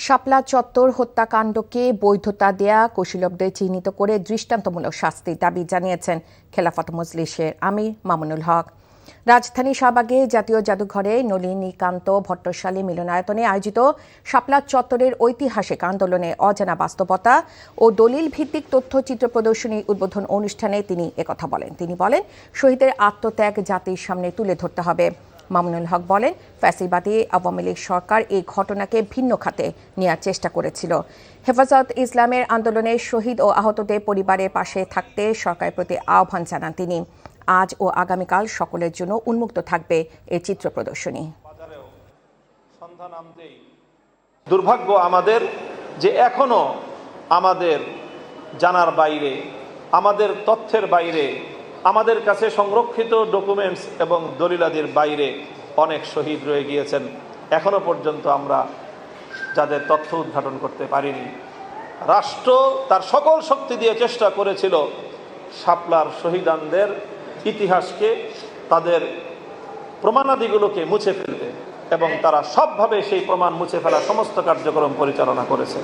শাপলা চত্বর হত্যাকাণ্ডকে বৈধতা দেয়া কুশীলবদের চিহ্নিত করে দৃষ্টান্তমূলক শাস্তির দাবি জানিয়েছেন খেলাফত মজলিসের আমির মামুনুল হক। রাজধানী শাহবাগে জাতীয় জাদুঘরে নলিনীকান্ত ভট্টশালী মিলনায়তনে আয়োজিত শাপলা চত্বরের ঐতিহাসিক আন্দোলনে অজানা বাস্তবতা ও দলিল ভিত্তিক তথ্যচিত্র প্রদর্শনী উদ্বোধন অনুষ্ঠানে তিনি একথা বলেন। তিনি বলেন, শহীদের আত্মত্যাগ জাতির সামনে তুলে ধরতে হবে। মামুনুল হক বলেন, ফ্যাসিবাদী আওয়ামী লীগ সরকার এই ঘটনাকে ভিন্ন খাতে নেওয়ার চেষ্টা করেছিল। হেফাজত ইসলামের আন্দোলনে শহীদ ও আহতদের পরিবারের পাশে থাকতে সরকারের প্রতি আহ্বান জানান তিনি। আজ ও আগামীকাল সকলের জন্য উন্মুক্ত থাকবে এই চিত্র প্রদর্শনী। দুর্ভাগ্য আমাদের যে এখনো আমাদের জানার বাইরে, আমাদের তথ্যের বাইরে, আমাদের কাছে সংরক্ষিত ডকুমেন্টস এবং দলিলাদির বাইরে অনেক শহীদ রয়ে গিয়েছেন। এখনো পর্যন্ত আমরা যাদের তথ্য উদ্ঘাটন করতে পারিনি। রাষ্ট্র তার সকল শক্তি দিয়ে চেষ্টা করেছিল শাপলার শহীদানদের ইতিহাসকে, তাদের প্রমাণাদিগুলোকে মুছে ফেলতে, এবং তারা সবভাবে সেই প্রমাণ মুছে ফেলার সমস্ত কার্যক্রম পরিচালনা করেছে।